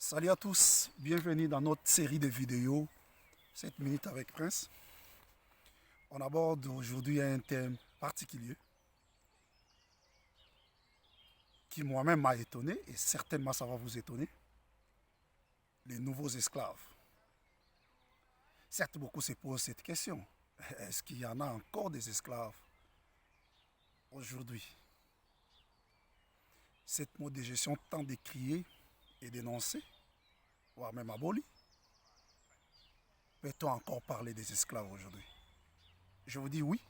Salut à tous, bienvenue dans notre série de vidéos 7 minutes avec Prince. On aborde aujourd'hui un thème particulier qui moi-même m'a étonné et certainement ça va vous étonner. Les nouveaux esclaves. Certes, beaucoup se posent cette question. Est-ce qu'il y en a encore des esclaves aujourd'hui? Cette mode de gestion tant décriée et dénoncée, voire même abolie. Peut-on encore parler des esclaves aujourd'hui? Je vous dis oui.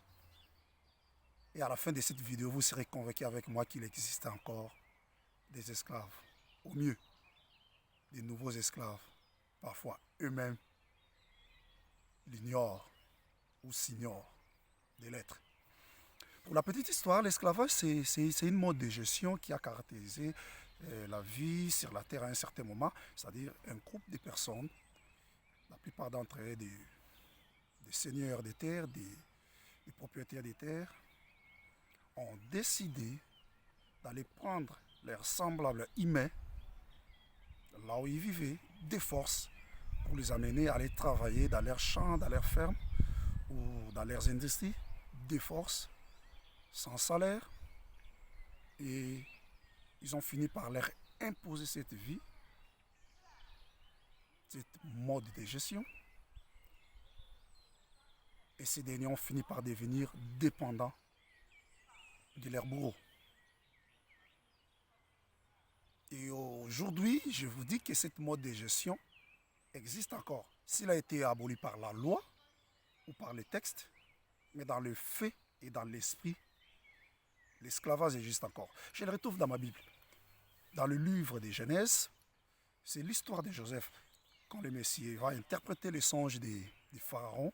Et à la fin de cette vidéo, vous serez convaincu avec moi qu'il existe encore des esclaves. Au mieux, des nouveaux esclaves. Parfois, eux-mêmes l'ignorent ou s'ignorent des lettres. Pour la petite histoire, l'esclavage, c'est une mode de gestion qui a caractérisé la vie sur la terre à un certain moment, c'est-à-dire un groupe de personnes, la plupart d'entre eux des seigneurs des terres, des propriétaires des terres, ont décidé d'aller prendre leurs semblables humains, là où ils vivaient, de force, pour les amener à aller travailler dans leurs champs, dans leurs fermes ou dans leurs industries, de force, sans salaire. Et ils ont fini par leur imposer cette vie, cette mode de gestion. Et ces derniers ont fini par devenir dépendants de leurs bourreaux. Et aujourd'hui, je vous dis que cette mode de gestion existe encore. S'il a été aboli par la loi ou par les textes, mais dans le fait et dans l'esprit, l'esclavage existe encore. Je le retrouve dans ma Bible. Dans le livre de Genèse, c'est l'histoire de Joseph. Quand le Messie va interpréter les songes des pharaons,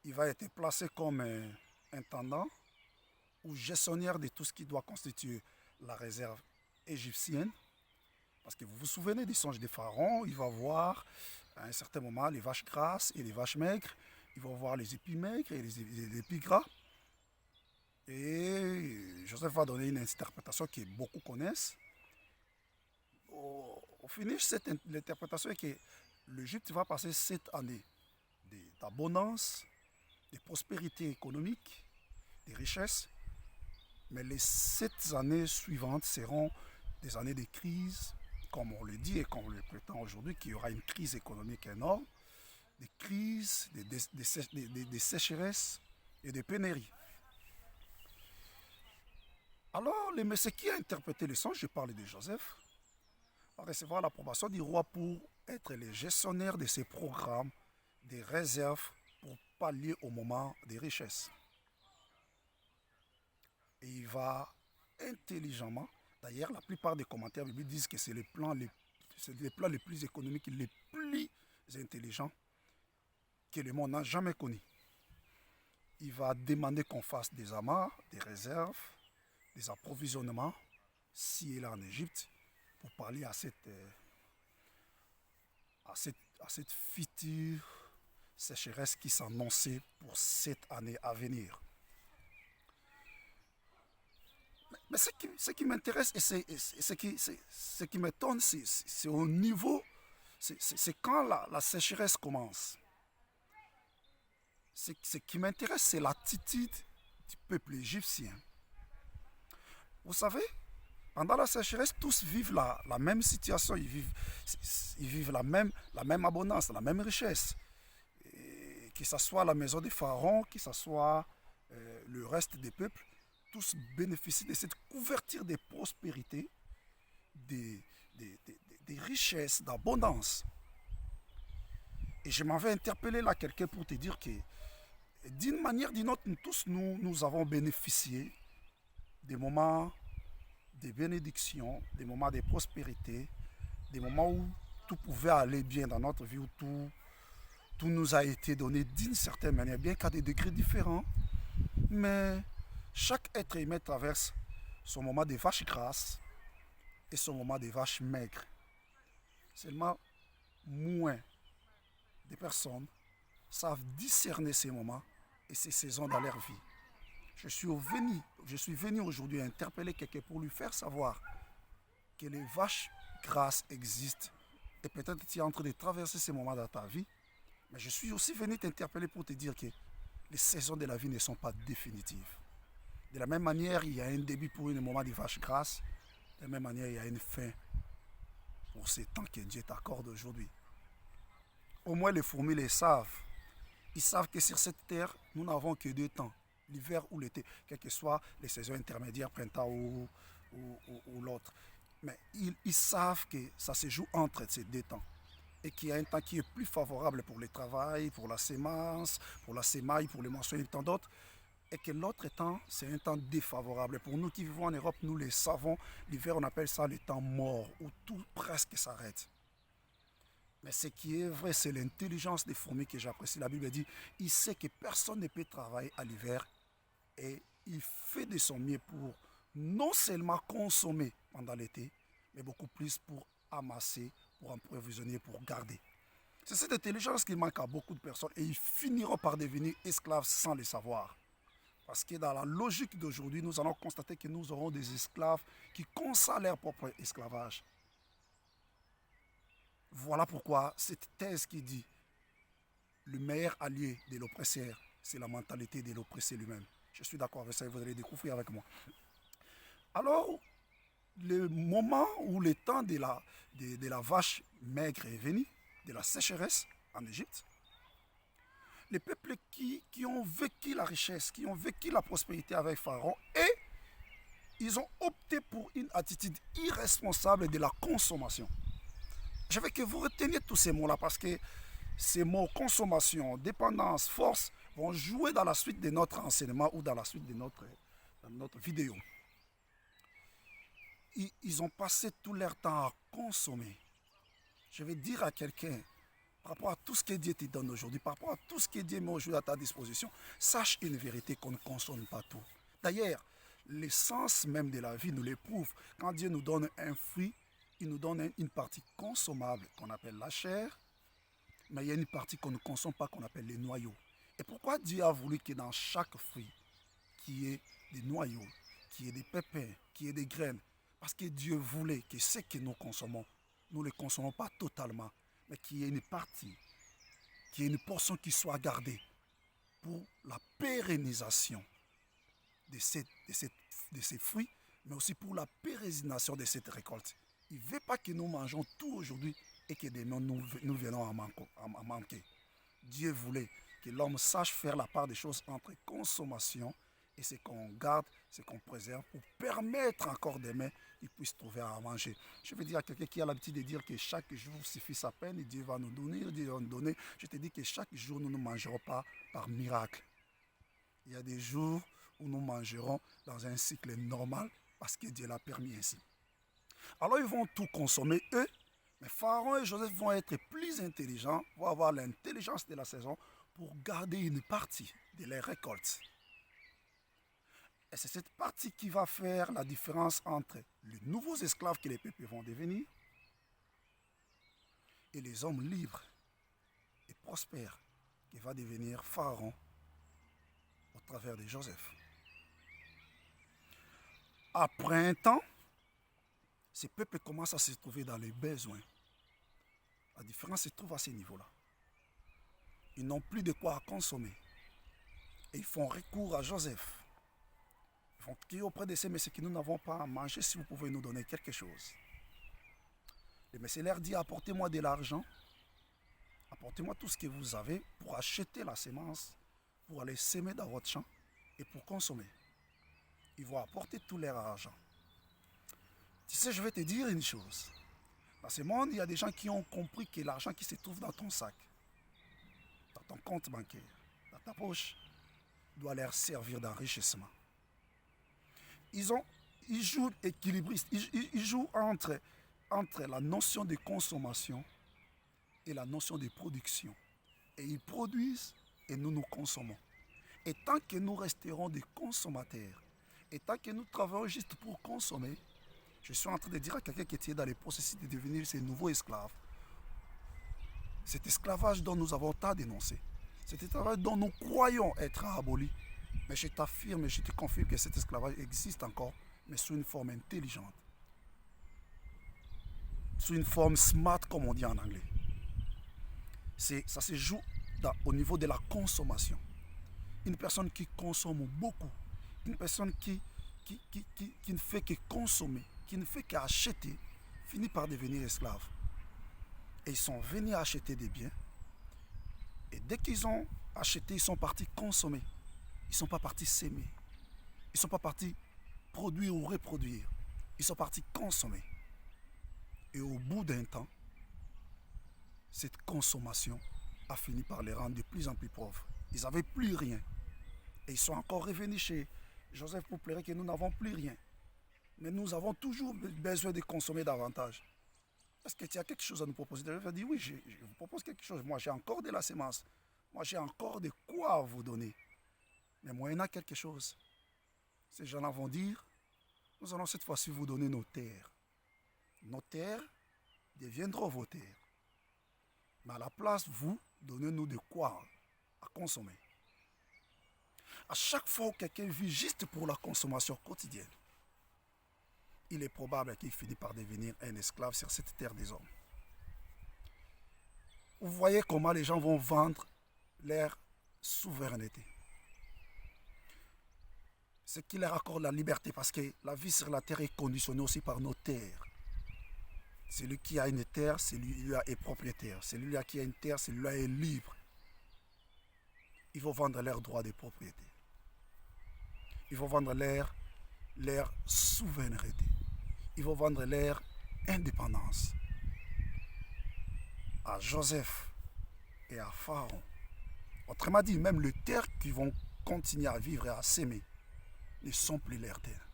il va être placé comme un intendant ou gestionnaire de tout ce qui doit constituer la réserve égyptienne. Parce que vous vous souvenez des songes des pharaons, il va voir à un certain moment les vaches grasses et les vaches maigres, il va voir les épis maigres et les épis gras. Et Joseph va donner une interprétation que beaucoup connaissent. Au finish, l'interprétation est que l'Égypte va passer 7 années d'abondance, de prospérité économique, de richesse. Mais les 7 années suivantes seront des années de crise, comme on le dit et comme on le prétend aujourd'hui, qu'il y aura une crise économique énorme, des crises, des sécheresses et des pénuries. Alors, le Messie qui a interprété le songe, je parle de Joseph, va recevoir l'approbation du roi pour être le gestionnaire de ces programmes, des réserves pour pallier au moment des richesses. Et il va intelligemment, d'ailleurs la plupart des commentaires bibliques disent que c'est les plans les plus économiques, les plus intelligents que le monde n'a jamais connus. Il va demander qu'on fasse des amarres, des réserves, des approvisionnements, si et là en Égypte, pour parler à cette future sécheresse qui s'annonçait pour cette année à venir. Mais ce qui m'intéresse et ce qui m'étonne, c'est au niveau, c'est quand la sécheresse commence. Ce qui m'intéresse, c'est l'attitude du peuple égyptien. Vous savez, pendant la sécheresse, tous vivent la même situation, ils vivent la même abondance, la même richesse. Et que ce soit la maison des pharaons, que ce soit le reste des peuples, tous bénéficient de cette couverture de prospérité, des richesses, d'abondance. Et je m'avais interpellé là quelqu'un pour te dire que d'une manière ou d'une autre, nous avons bénéficié des moments de bénédiction, des moments de prospérité, des moments où tout pouvait aller bien dans notre vie, où tout nous a été donné d'une certaine manière, bien qu'à des degrés différents. Mais chaque être humain traverse son moment de vaches grasses et son moment de vaches maigres. Seulement, moins de personnes savent discerner ces moments et ces saisons dans leur vie. Je suis venu aujourd'hui interpeller quelqu'un pour lui faire savoir que les vaches grâce existe. Et peut-être tu es en train de traverser ces moments dans ta vie. Mais je suis aussi venu t'interpeller pour te dire que les saisons de la vie ne sont pas définitives. De la même manière, il y a un début pour un moment de vache grasse. De la même manière, il y a une fin pour ces temps que Dieu t'accorde aujourd'hui. Au moins les fourmis le savent. Ils savent que sur cette terre, nous n'avons que 2 temps, l'hiver ou l'été, quelles que soient les saisons intermédiaires, printemps ou l'autre. Mais ils savent que ça se joue entre ces 2 temps. Et qu'il y a un temps qui est plus favorable pour le travail, pour la sémence, pour la sémaille, pour les moissons et tant d'autres. Et que l'autre temps, c'est un temps défavorable. Pour nous qui vivons en Europe, nous le savons, l'hiver, on appelle ça le temps mort, où tout presque s'arrête. Mais ce qui est vrai, c'est l'intelligence des fourmis que j'apprécie. La Bible dit, il sait que personne ne peut travailler à l'hiver et il fait de son mieux pour non seulement consommer pendant l'été, mais beaucoup plus pour amasser, pour approvisionner, pour garder. C'est cette intelligence qui manque à beaucoup de personnes et ils finiront par devenir esclaves sans le savoir. Parce que dans la logique d'aujourd'hui, nous allons constater que nous aurons des esclaves qui consacrent leur propre esclavage. Voilà pourquoi cette thèse qui dit le meilleur allié de l'oppresseur, c'est la mentalité de l'oppressé lui-même. Je suis d'accord avec ça et vous allez découvrir avec moi. Alors, le moment où le temps de la vache maigre est venu, de la sécheresse en Égypte, les peuples qui ont vécu la richesse, qui ont vécu la prospérité avec Pharaon, et ils ont opté pour une attitude irresponsable de la consommation. Je veux que vous reteniez tous ces mots-là parce que ces mots consommation, dépendance, force vont jouer dans la suite de notre enseignement ou dans la suite de notre vidéo. Ils ont passé tout leur temps à consommer. Je vais dire à quelqu'un, par rapport à tout ce que Dieu te donne aujourd'hui, par rapport à tout ce que Dieu met aujourd'hui à ta disposition, sache une vérité qu'on ne consomme pas tout. D'ailleurs, l'essence même de la vie nous l'éprouve. Quand Dieu nous donne un fruit, il nous donne une partie consommable qu'on appelle la chair, mais il y a une partie qu'on ne consomme pas qu'on appelle les noyaux. Et pourquoi Dieu a voulu que dans chaque fruit, qu'il y ait des noyaux, qu'il y ait des pépins, qu'il y ait des graines? Parce que Dieu voulait que ce que nous consommons, nous ne le consommons pas totalement, mais qu'il y ait une partie, qu'il y ait une portion qui soit gardée pour la pérennisation de ces fruits, mais aussi pour la pérennisation de cette récolte. Il ne veut pas que nous mangeons tout aujourd'hui et que demain nous venons à manquer. Dieu voulait que l'homme sache faire la part des choses entre consommation et ce qu'on garde, ce qu'on préserve, pour permettre encore demain qu'il puisse trouver à manger. Je veux dire à quelqu'un qui a l'habitude de dire que chaque jour suffit sa peine et Dieu va nous donner, Dieu va nous donner. Je te dis que chaque jour nous ne mangerons pas par miracle. Il y a des jours où nous mangerons dans un cycle normal parce que Dieu l'a permis ainsi. Alors ils vont tout consommer eux, mais Pharaon et Joseph vont être plus intelligents, vont avoir l'intelligence de la saison pour garder une partie de leurs récoltes. Et c'est cette partie qui va faire la différence entre les nouveaux esclaves que les peuples vont devenir et les hommes libres et prospères qui va devenir Pharaon au travers de Joseph. Après un temps, ces peuples commencent à se trouver dans les besoins. La différence se trouve à ce niveau-là. Ils n'ont plus de quoi consommer. Et ils font recours à Joseph. Ils vont crier auprès de ces messieurs que nous n'avons pas à manger si vous pouvez nous donner quelque chose. Le messieurs leur dit, apportez-moi de l'argent, apportez-moi tout ce que vous avez pour acheter la semence, pour aller semer dans votre champ et pour consommer. Ils vont apporter tout leur argent. Tu sais, je vais te dire une chose. Dans ce monde, il y a des gens qui ont compris que l'argent qui se trouve dans ton sac, dans ton compte bancaire, dans ta poche, doit leur servir d'enrichissement. Ils jouent équilibristes. Ils jouent entre la notion de consommation et la notion de production. Et ils produisent et nous nous consommons. Et tant que nous resterons des consommateurs, et tant que nous travaillons juste pour consommer, je suis en train de dire à quelqu'un qui est dans le processus de devenir ces nouveaux esclaves, cet esclavage dont nous avons tant dénoncé, cet esclavage dont nous croyons être aboli, mais je t'affirme et je te confirme que cet esclavage existe encore, mais sous une forme intelligente. sous une forme smart, comme on dit en anglais. Ça se joue au niveau de la consommation. Une personne qui consomme beaucoup, une personne qui ne fait que consommer, qui ne fait qu'acheter, finit par devenir esclave. Et ils sont venus acheter des biens. Et dès qu'ils ont acheté, ils sont partis consommer. Ils ne sont pas partis s'aimer. Ils ne sont pas partis produire ou reproduire. Ils sont partis consommer. Et au bout d'un temps, cette consommation a fini par les rendre de plus en plus pauvres. Ils n'avaient plus rien. Et ils sont encore revenus chez Joseph pour pleurer que nous n'avons plus rien. Mais nous avons toujours besoin de consommer davantage. Est-ce que tu as quelque chose à nous proposer? Je dit oui, je vous propose quelque chose. Moi, j'ai encore de la semence. Moi, j'ai encore de quoi vous donner. Mais moyennant quelque chose, ces gens-là vont dire, nous allons cette fois-ci vous donner nos terres. Nos terres deviendront vos terres. Mais à la place, vous, donnez-nous de quoi à consommer. À chaque fois que quelqu'un vit juste pour la consommation quotidienne, il est probable qu'il finisse par devenir un esclave sur cette terre des hommes. Vous voyez comment les gens vont vendre leur souveraineté. Ce qui leur accorde la liberté, parce que la vie sur la terre est conditionnée aussi par nos terres. Celui qui a une terre, celui-là est propriétaire. Celui-là qui a une terre, celui-là est libre. Ils vont vendre leurs droits de propriété. Ils vont vendre leur souveraineté. Ils vont vendre leur indépendance. À Joseph et à Pharaon. Autrement dit, même les terres qui vont continuer à vivre et à s'aimer ne sont plus leurs terres.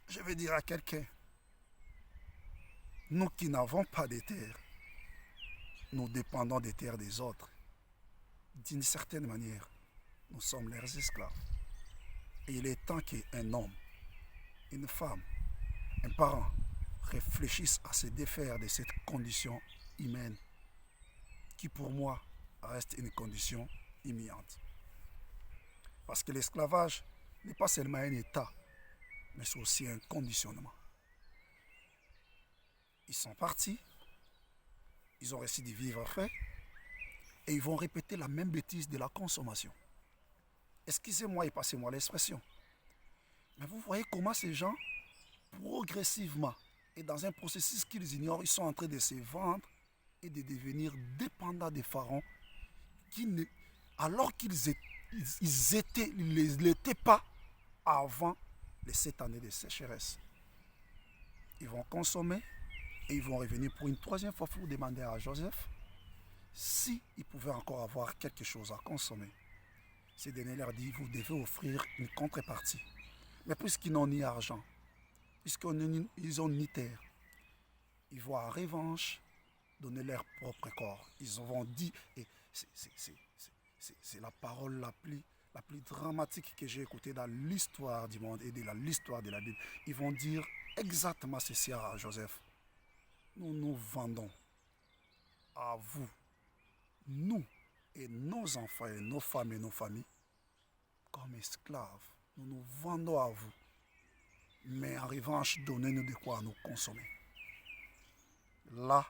Je vais dire à quelqu'un, nous qui n'avons pas de terres, nous dépendons des terres des autres. D'une certaine manière, nous sommes leurs esclaves. Et il est temps qu'un homme, une femme, un parent réfléchissent à se défaire de cette condition humaine qui pour moi reste une condition humiliante. Parce que l'esclavage n'est pas seulement un état, mais c'est aussi un conditionnement. Ils sont partis, ils ont réussi de vivre fait, et ils vont répéter la même bêtise de la consommation. Excusez-moi et passez-moi l'expression. Mais vous voyez comment ces gens, progressivement, et dans un processus qu'ils ignorent, ils sont en train de se vendre et de devenir dépendants des pharaons, alors qu'ils ne l'étaient pas avant les 7 années de sécheresse. Ils vont consommer et ils vont revenir pour une troisième fois pour demander à Joseph s'ils pouvaient encore avoir quelque chose à consommer. Ces derniers leur disent, vous devez offrir une contrepartie. Mais puisqu'ils n'ont ni argent, puisqu'ils n'ont ni terre, ils vont en revanche donner leur propre corps. Ils vont dire, et c'est la parole la plus dramatique que j'ai écoutée dans l'histoire du monde et de l'histoire de la Bible. Ils vont dire exactement ceci à Joseph. Nous nous vendons à vous, nous et nos enfants et nos femmes et nos familles, comme esclaves. Nous nous vendons à vous. Mais en revanche, donnez-nous de quoi nous consommer. Là,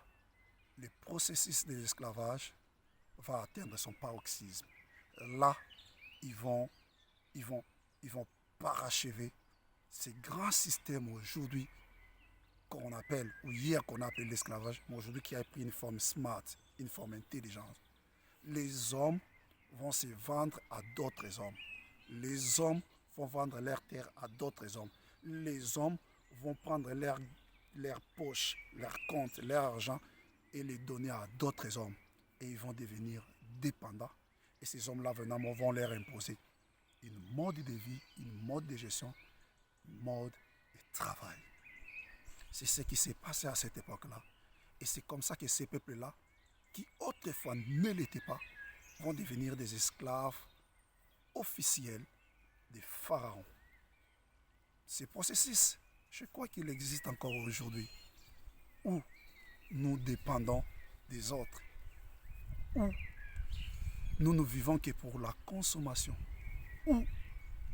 le processus de l'esclavage va atteindre son paroxysme. Là, ils vont parachever ces grands systèmes aujourd'hui qu'on appelle, ou hier qu'on a appelé l'esclavage, mais aujourd'hui qui a pris une forme smart, une forme intelligente. Les hommes vont se vendre à d'autres hommes. Les hommes vont vendre leurs terres à d'autres hommes. Les hommes vont prendre leur poche, leur compte, leur argent et les donner à d'autres hommes. Et ils vont devenir dépendants. Et ces hommes-là venant vont leur imposer une mode de vie, une mode de gestion, une mode de travail. C'est ce qui s'est passé à cette époque-là. Et c'est comme ça que ces peuples-là, qui autrefois ne l'étaient pas, vont devenir des esclaves officiels des pharaons. Ce processus, je crois qu'il existe encore aujourd'hui, où nous dépendons des autres, où nous ne vivons que pour la consommation, où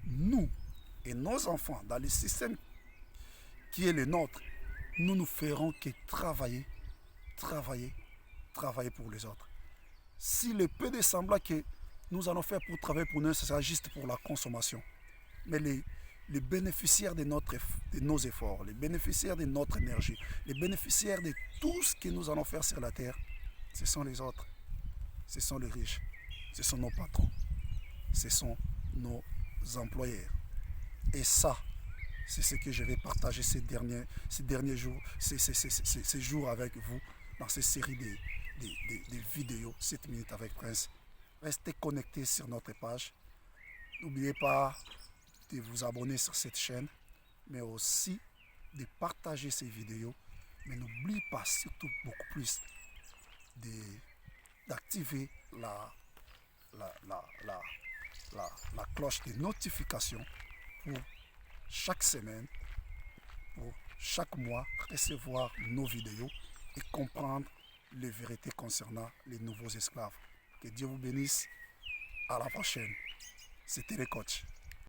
nous et nos enfants, dans le système qui est le nôtre, nous ne ferons que travailler, travailler, travailler pour les autres. Si le peu de semblant que nous allons faire pour travailler pour nous, ce sera juste pour la consommation. Mais les bénéficiaires de nos efforts, les bénéficiaires de notre énergie, les bénéficiaires de tout ce que nous allons faire sur la terre, ce sont les autres. Ce sont les riches. Ce sont nos patrons. Ce sont nos employeurs. Et ça, c'est ce que je vais partager ces derniers jours, ces jours avec vous dans cette série de vidéos 7 minutes avec Prince. Restez connectés sur notre page. N'oubliez pas de vous abonner sur cette chaîne, mais aussi de partager ces vidéos. Mais n'oubliez pas surtout beaucoup plus d'activer la cloche de notification pour chaque semaine, pour chaque mois, recevoir nos vidéos et comprendre les vérités concernant les nouveaux esclaves. Que Dieu vous bénisse. À la prochaine. C'était le coach.